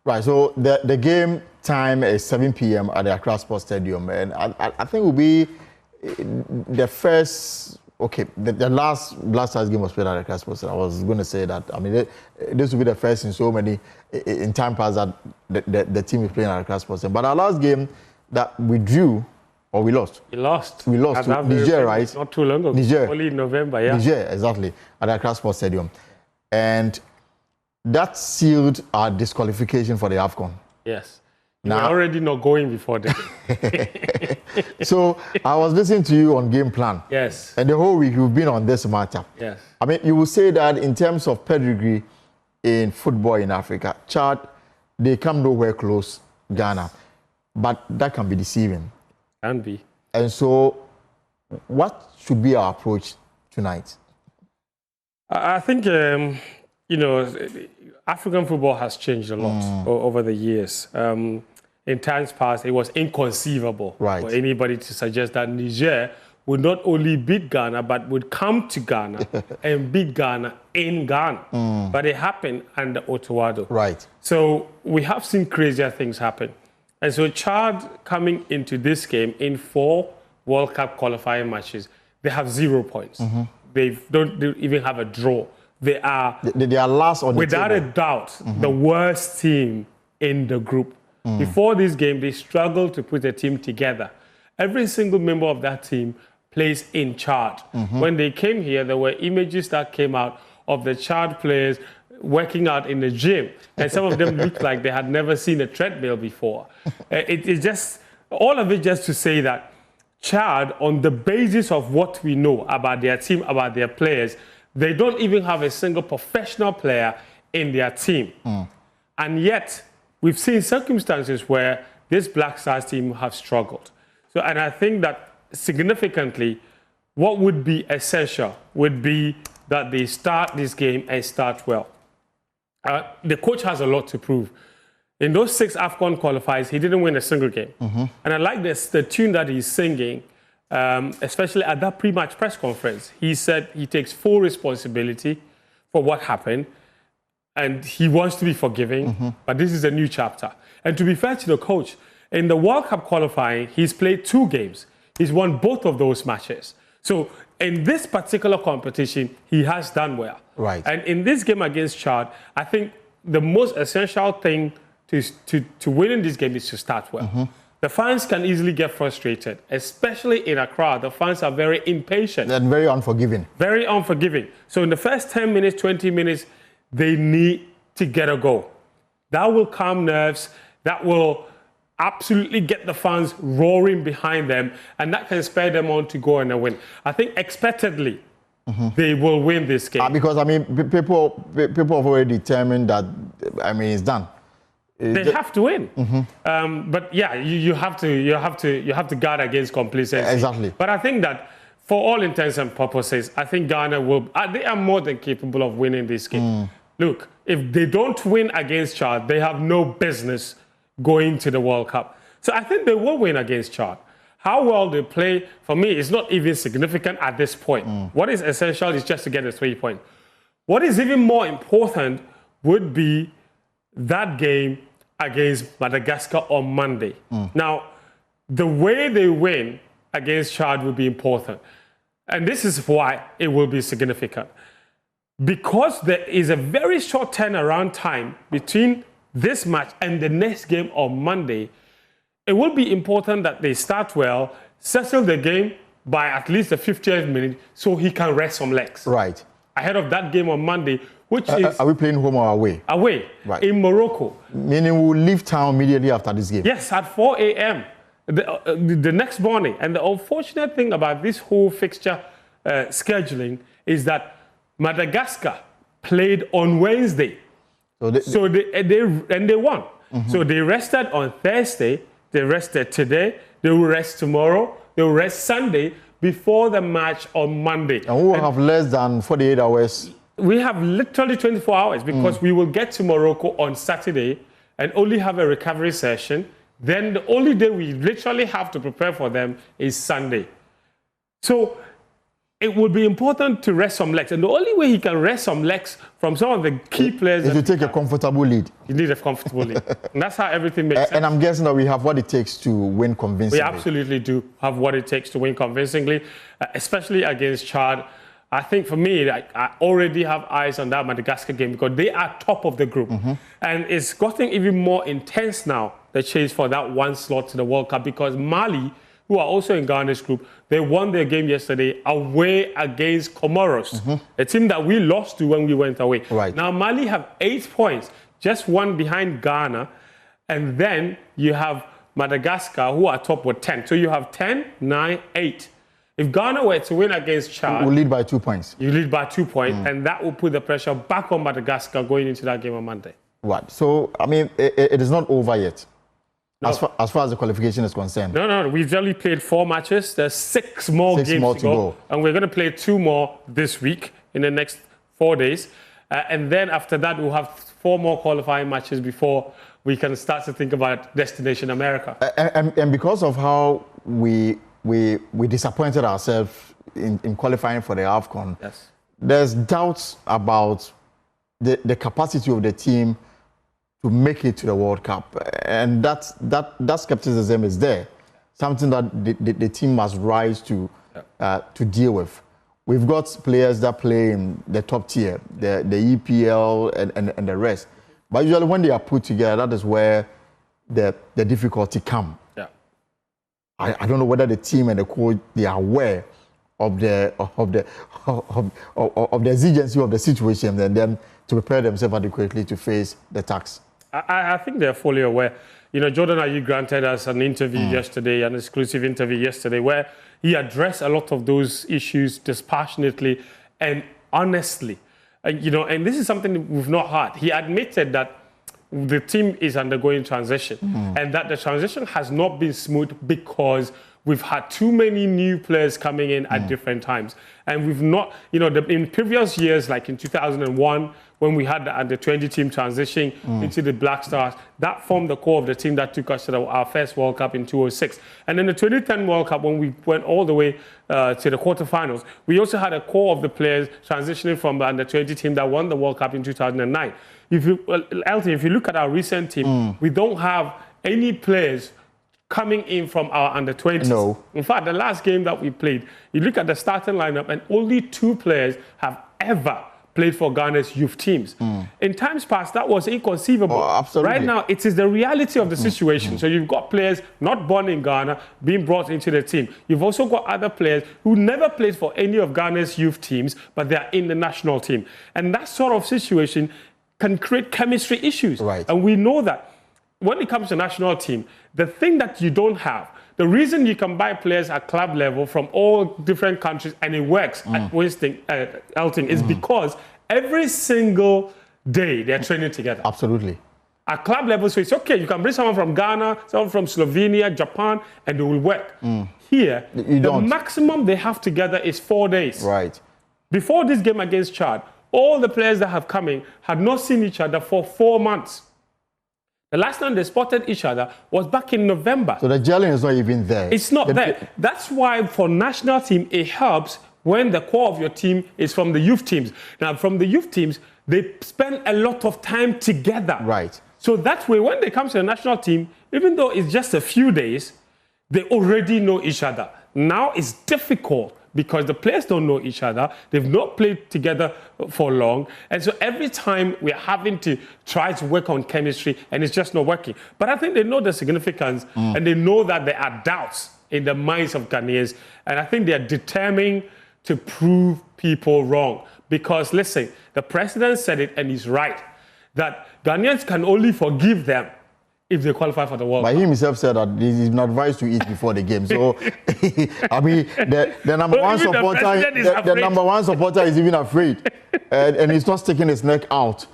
Right, so the game time is 7 p.m. at the Accra Sports Stadium, and I think it will be the first. Okay, the last Black Stars game was played at the Accra Sports Stadium. I was going to say that. I mean, this will be the first in so many in time past that the team is playing at the Accra Sports Stadium. But our last game that we drew. Or we lost. We lost. We lost to Niger, right? Not too long ago. Niger. Only in November, yeah. Niger, exactly, at the Accra Sports Stadium. And that sealed our disqualification for the AFCON. Yes. You were already not going before the game. So I was listening to you on game plan. Yes. And the whole week you've been on this matter. Yes. I mean, you would say that in terms of pedigree in football in Africa, Chad, they come nowhere close, Ghana. But that can be deceiving. Can be. And so, what should be our approach tonight? I think, African football has changed a lot over the years. In times past, it was inconceivable for anybody to suggest that Niger would not only beat Ghana, but would come to Ghana and beat Ghana in Ghana. But it happened under Otto Addo. Right. So we have seen crazier things happen. And so Chad coming into this game in 4 World Cup qualifying matches, they have 0 points. They don't even have a draw. They are last on the without table. a doubt the worst team in the group. Before this game, they struggled to put a team together. Every single member of that team plays in Chad. When they came here, there were images that came out of the Chad players working out in the gym, and some of them looked like they had never seen a treadmill before. It's just all of it just to say that Chad, on the basis of what we know about their team, about their players, they don't even have a single professional player in their team. And yet, we've seen circumstances where this Black Stars team have struggled. So, and I think that significantly, what would be essential would be that they start this game and start well. The coach has a lot to prove. In those 6 AFCON qualifiers, he didn't win a single game. And I like the tune that he's singing, especially at that pre-match press conference. He said he takes full responsibility for what happened, and he wants to be forgiving, but this is a new chapter. And to be fair to the coach, in the World Cup qualifying, he's played 2 games. He's won both of those matches. So in this particular competition, he has done well. Right. And in this game against Chad, I think the most essential thing to win in this game is to start well. The fans can easily get frustrated, especially in Accra. The fans are very impatient. And very unforgiving. Very unforgiving. So in the first 10 minutes, 20 minutes, they need to get a goal. That will calm nerves. That will absolutely get the fans roaring behind them, and that can spur them on to go and win. I think expectedly, they will win this game. Because I mean, people have already determined that. I mean, it's done. They have to win. But yeah, you have to guard against complacency. Exactly. But I think that for all intents and purposes, I think Ghana will. They are more than capable of winning this game. Look, if they don't win against Chad, they have no business going to the World Cup. So I think they will win against Chad. How well they play, for me, is not even significant at this point. What is essential is just to get the 3 points. What is even more important would be that game against Madagascar on Monday. Now, the way they win against Chad will be important. And this is why it will be significant. Because there is a very short turnaround time between this match and the next game on Monday, it will be important that they start well, settle the game by at least the 50th minute so he can rest some legs. Right. Ahead of that game on Monday, which is... Are we playing home or away? Away, right. In Morocco. Meaning we'll leave town immediately after this game? Yes, at 4 a.m. The next morning. And the unfortunate thing about this whole fixture scheduling is that Madagascar played on Wednesday. So they won. So they rested on Thursday, they rested today, they will rest tomorrow, they will rest Sunday before the match on Monday. And we will have less than 48 hours. We have literally 24 hours because we will get to Morocco on Saturday and only have a recovery session. Then the only day we literally have to prepare for them is Sunday. So it would be important to rest some legs. And the only way he can rest some legs from some of the key players is to take a comfortable lead. You need a comfortable lead. And that's how everything makes sense. And I'm guessing that we have what it takes to win convincingly. We absolutely do have what it takes to win convincingly, especially against Chad. I think for me, I already have eyes on that Madagascar game because they are top of the group. And it's gotten even more intense now, the chase for that one slot to the World Cup, because Mali, who are also in Ghana's group, they won their game yesterday away against Comoros, a team that we lost to when we went away. Right. Now, Mali have 8 points, just one behind Ghana, and then you have Madagascar, who are top with 10. So you have 10, 9, 8. If Ghana were to win against Chad, we'll lead by 2 points. You lead by 2 points, and that will put the pressure back on Madagascar going into that game on Monday. Right. So, I mean, it is not over yet. No. As far as the qualification is concerned. No. We've only played 4 matches. There's 6 more games to go. And we're going to play 2 more this week in the next 4 days. And then after that, we'll have 4 more qualifying matches before we can start to think about Destination America. And because of how we disappointed ourselves in qualifying for the AFCON, yes, there's doubts about the capacity of the team to make it to the World Cup, and that skepticism is there. Something that the team must rise to deal with. We've got players that play in the top tier, the EPL and the rest. But usually when they are put together, that is where the difficulty comes. Yeah. I don't know whether the team and the coach they are aware of the exigency of the situation, and then to prepare themselves adequately to face the task. I think they're fully aware. You know, Jordan Ayew granted us an interview yesterday, an exclusive interview yesterday, where he addressed a lot of those issues dispassionately and honestly. You know, and this is something we've not heard. He admitted that the team is undergoing transition and that the transition has not been smooth because we've had too many new players coming in at different times. And we've not, you know, in previous years, like in 2001, when we had the under-20 team transition into the Black Stars, that formed the core of the team that took us to our first World Cup in 2006. And in the 2010 World Cup, when we went all the way to the quarterfinals, we also had a core of the players transitioning from the under-20 team that won the World Cup in 2009. If you look at our recent team, we don't have any players coming in from our under-20s. No. In fact, the last game that we played, you look at the starting lineup and only 2 players have ever played for Ghana's youth teams. In times past, that was inconceivable. Oh, absolutely. Right now, it is the reality of the situation. So you've got players not born in Ghana being brought into the team. You've also got other players who never played for any of Ghana's youth teams, but they're in the national team. And that sort of situation can create chemistry issues. Right. And we know that when it comes to national team, the thing that you don't have, the reason you can buy players at club level from all different countries and it works at Winston, Elting is because every single day they're training together. Absolutely. At club level, so it's okay. You can bring someone from Ghana, someone from Slovenia, Japan, and they will work. Here, the maximum they have together is 4 days. Right. Before this game against Chad, all the players that have come in had not seen each other for 4 months. The last time they spotted each other was back in November. So the gelling is not even there. It's not there. That's why for national team, it helps when the core of your team is from the youth teams. Now, from the youth teams, they spend a lot of time together. Right. So that way, when they come to the national team, even though it's just a few days, they already know each other. Now it's difficult because the players don't know each other. They've not played together for long. And so every time we're having to try to work on chemistry and it's just not working. But I think they know the significance and they know that there are doubts in the minds of Ghanaians. And I think they're determined to prove people wrong. Because listen, the president said it and he's right, that Ghanaians can only forgive them if they qualify for the World Cup. But he himself said that he's not advised to eat before the game. So, I mean, the number one supporter, the number one supporter is even afraid, and he's not sticking his neck out.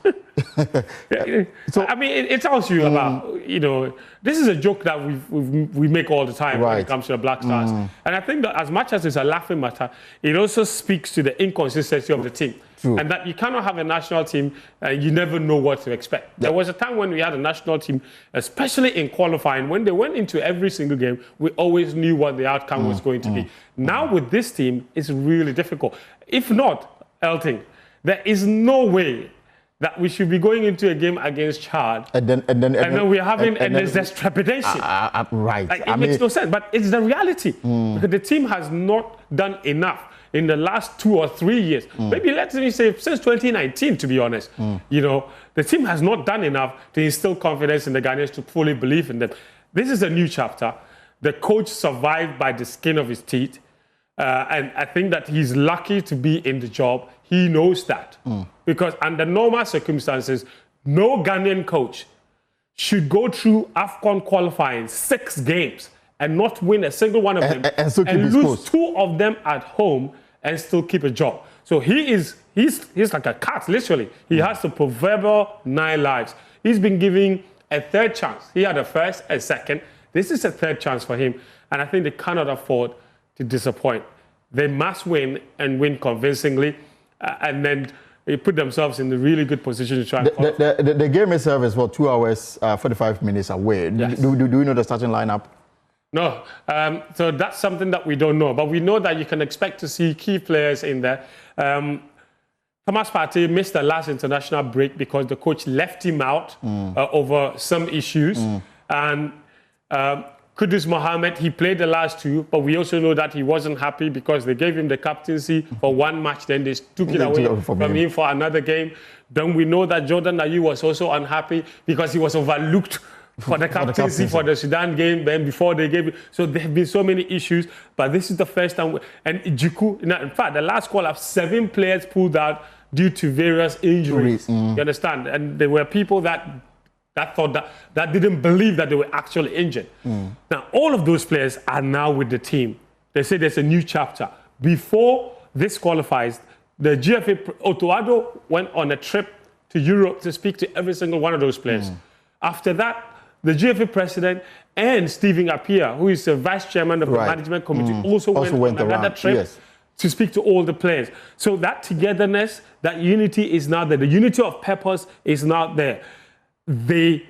So I mean, it tells you about, you know, this is a joke that we make all the time when it comes to the Black Stars. And I think that as much as it's a laughing matter, it also speaks to the inconsistency of the team. True. And that you cannot have a national team and you never know what to expect. There was a time when we had a national team, especially in qualifying, when they went into every single game, we always knew what the outcome was going to be. Now with this team, it's really difficult. If not, Elton, there is no way that we should be going into a game against Chad, and then we're having, and there's this trepidation. Right. Like, it makes no sense, but it's the reality. Because the team has not done enough in the last 2 or 3 years. Maybe let me say since 2019, to be honest. You know, the team has not done enough to instill confidence in the Ghanaians to fully believe in them. This is a new chapter. The coach survived by the skin of his teeth. And I think that he's lucky to be in the job. He knows that. Because under normal circumstances, no Ghanaian coach should go through AFCON qualifying 6 games and not win a single one of them and lose 2 of them at home and still keep a job. So he's like a cat, literally. He has the proverbial 9 lives. He's been giving a 3rd chance. He had a 1st, a 2nd. This is a 3rd chance for him. And I think they cannot afford to disappoint. They must win and win convincingly, and then they put themselves in a really good position to try and the game itself is, 2 hours, 45 minutes away. Yes. Do you know the starting lineup? No. So that's something that we don't know. But we know that you can expect to see key players in there. Thomas Partey missed the last international break because the coach left him out over some issues. And Kudus Mohammed, he played the last 2, but we also know that he wasn't happy because they gave him the captaincy for 1 match, then they took it away from him for another game. Then we know that Jordan Ayew was also unhappy because he was overlooked for the captaincy for the Sudan game, then before they gave it. So there have been so many issues, but this is the first time. And Jiku, in fact, the last call of 7 players pulled out due to various injuries. You understand? And there were people that thought that didn't believe that they were actually injured. Now, all of those players are now with the team. They say there's a new chapter. Before this qualifies, the GFA, Otto Addo went on a trip to Europe to speak to every single one of those players. After that, the GFA president and Stephen Appiah, who is the vice chairman of the management committee, also went on another trip to speak to all the players. So that togetherness, that unity is now there. The unity of purpose is now there. We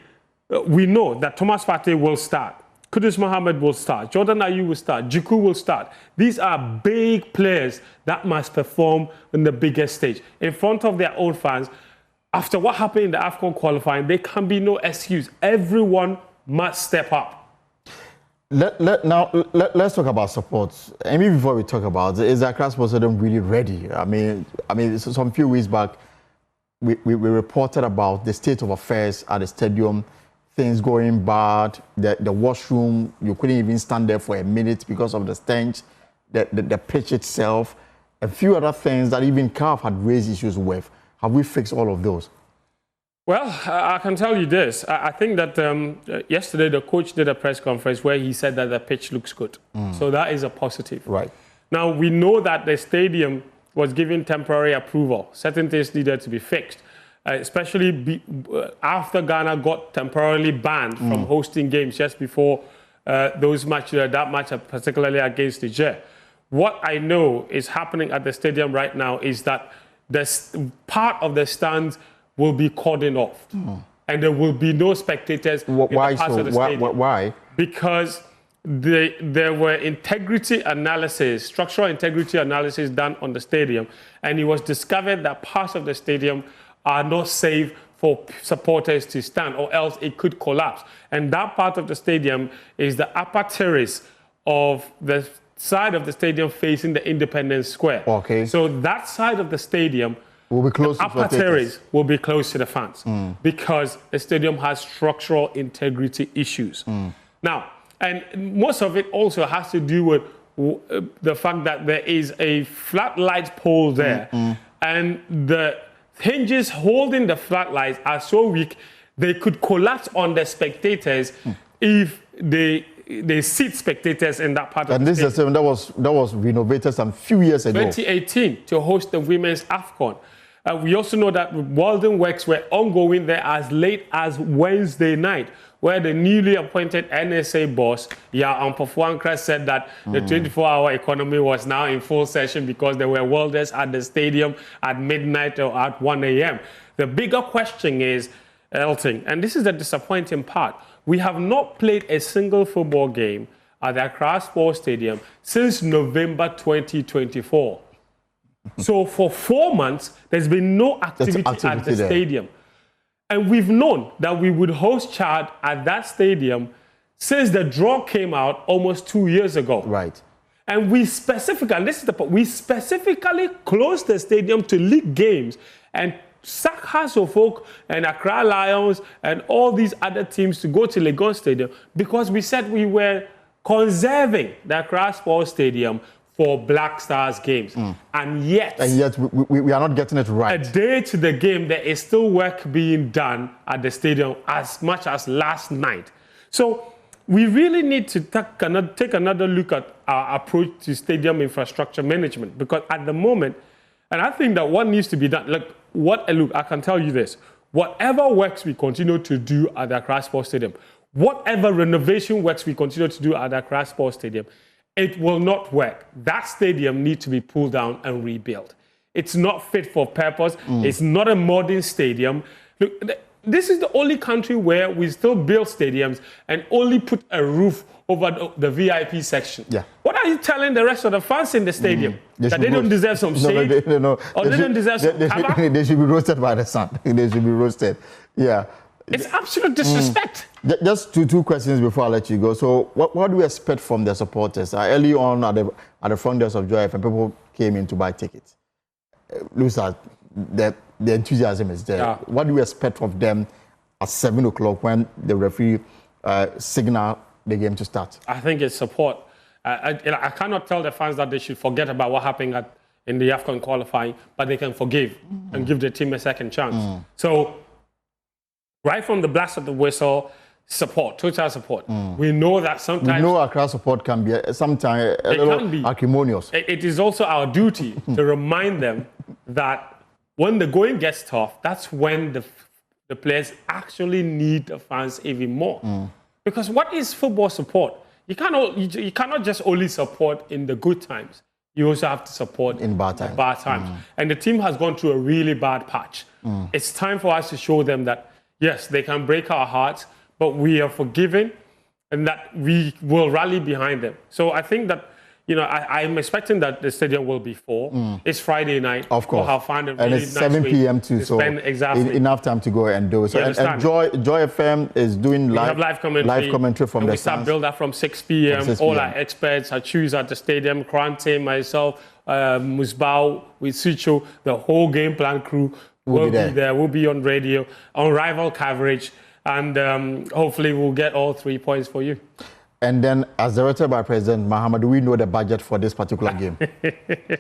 know that Thomas Partey will start. Kudus Mohammed will start. Jordan Ayew will start. Jiku will start. These are big players that must perform on the biggest stage in front of their own fans. After what happened in the AFCON qualifying, there can be no excuse. Everyone must step up. Let's talk about support. And maybe before we talk about it, is Accra Sports Stadium really ready? I mean, some few weeks back, we reported about the state of affairs at the stadium, things going bad, the washroom, you couldn't even stand there for a minute because of the stench, the pitch itself, a few other things that even CAF had raised issues with. Have we fixed all of those? Well, I can tell you this. I think that yesterday the coach did a press conference where he said that the pitch looks good. So that is a positive. Right. Now, we know that the stadium was given temporary approval. Certain things needed to be fixed, especially after Ghana got temporarily banned from hosting games just before those matches, that match particularly against Niger. What I know is happening at the stadium right now is that part of the stands will be cordoned off. And there will be no spectators in the parts of the stadium. Why? Because there were structural integrity analysis done on the stadium, and it was discovered that parts of the stadium are not safe for supporters to stand, or else it could collapse. And that part of the stadium is the upper terrace of the side of the stadium facing the Independence Square. Okay. So that side of the stadium will be close to upper terrace will be close to the fans because the stadium has structural integrity issues. Now, and most of it also has to do with the fact that there is a flat light pole there, and the hinges holding the flat lights are so weak they could collapse on the spectators if they seat spectators in that part of the stadium. And this is the that was renovated some few years ago. 2018 to host the Women's AFCON. We also know that welding works were ongoing there as late as Wednesday night, where the newly appointed NSA boss, Ampofo said that the 24-hour economy was now in full session because there were welders at the stadium at midnight or at 1 a.m. The bigger question is, Elton, and this is the disappointing part, we have not played a single football game at the Accra Sports Stadium since November 2024. So for 4 months, there's been no activity at the stadium. And we've known that we would host Chad at that stadium since the draw came out almost 2 years ago. Right. And we specifically, and this is the point, we specifically closed the stadium to league games and sack Hasselfolk and Accra Lions and all these other teams to go to Legon Stadium because we said we were conserving the Accra Sports Stadium for Black Stars games. And yet we are not getting it right. A day to the game, there is still work being done at the stadium as much as last night. So we really need to take another look at our approach to stadium infrastructure management, because at the moment, and I think that what needs to be done, look, I can tell you this, whatever works we continue to do at the Accra Sports Stadium, whatever renovation works we continue to do at the Accra Sports Stadium, it will not work. That stadium needs to be pulled down and rebuilt. It's not fit for purpose. It's not a modern stadium. Look, this is the only country where we still build stadiums and only put a roof over the VIP section. Yeah. What are you telling the rest of the fans in the stadium? That they don't deserve some shade? Or they don't deserve some cover? They should be roasted by the sun. They should be roasted. Yeah. It's absolute disrespect. Just two questions before I let you go. So what do we expect from the supporters? Early on at the front desk of Joy FM, people came in to buy tickets. Looks like the enthusiasm is there. Yeah. What do we expect from them at 7 o'clock when the referee signal the game to start? I think it's support. I cannot tell the fans that they should forget about what happened in the AFCON qualifying, but they can forgive and give the team a second chance. So right from the blast of the whistle, support, total support. We know that sometimes... We know Accra support can be sometimes a little acrimonious. It is also our duty to remind them that when the going gets tough, that's when the players actually need the fans even more. Because what is football support? You cannot just only support in the good times. You also have to support in bad times. And the team has gone through a really bad patch. It's time for us to show them that, yes, they can break our hearts, but we are forgiving and that we will rally behind them. So I think that, I'm expecting that the stadium will be full. It's Friday night. Of course. We'll have fun. And it's 7 p.m. too, so enough time to go and do it. So, and Joy FM is doing live commentary from the we start build up from 6 p.m. All our experts, our choose at the stadium, Krante, myself, Musbao, Wisucho, the whole game plan crew will be there. We'll be on radio, on rival coverage, and hopefully we'll get all 3 points for you. And then, as directed by President Mahama, do we know the budget for this particular game?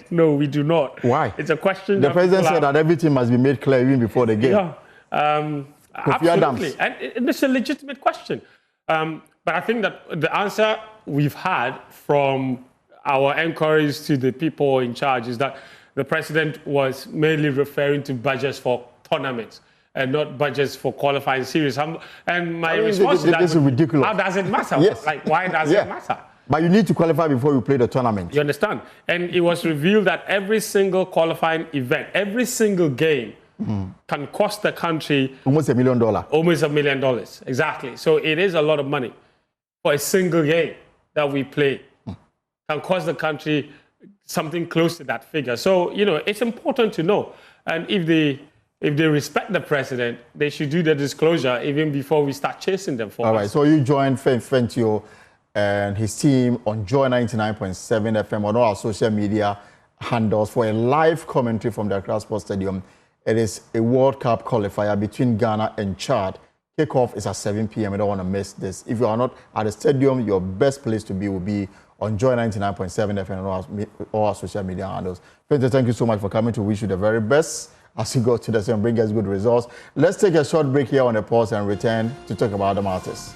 No, we do not. Why? It's a question. The president said that everything must be made clear even before the game. Yeah, absolutely. And it's a legitimate question. But I think that the answer we've had from our inquiries to the people in charge is that the president was mainly referring to budgets for tournaments and not budgets for qualifying series. And my response to that is ridiculous. How does it matter? Yes. Like, why does it matter? But you need to qualify before you play the tournament. You understand? And it was revealed that every single qualifying event, every single game can cost the country... Almost $1 million. Almost $1 million, exactly. So it is a lot of money for a single game that we play. Can cost the country something close to that figure. So, it's important to know. And if they respect the president, they should do the disclosure even before we start chasing them for us. All right, so you joined Fentio and his team on Joy 99.7 FM on all our social media handles for a live commentary from the Accra Sports Stadium. It is a World Cup qualifier between Ghana and Chad. Kickoff is at 7 p.m. You don't want to miss this. If you are not at the stadium, your best place to be will be on Joy 99.7 FM and all our social media handles. Fentio, thank you so much for coming to wish you the very best as you go to the same, bring us good results. Let's take a short break here on the pause and return to talk about the matters.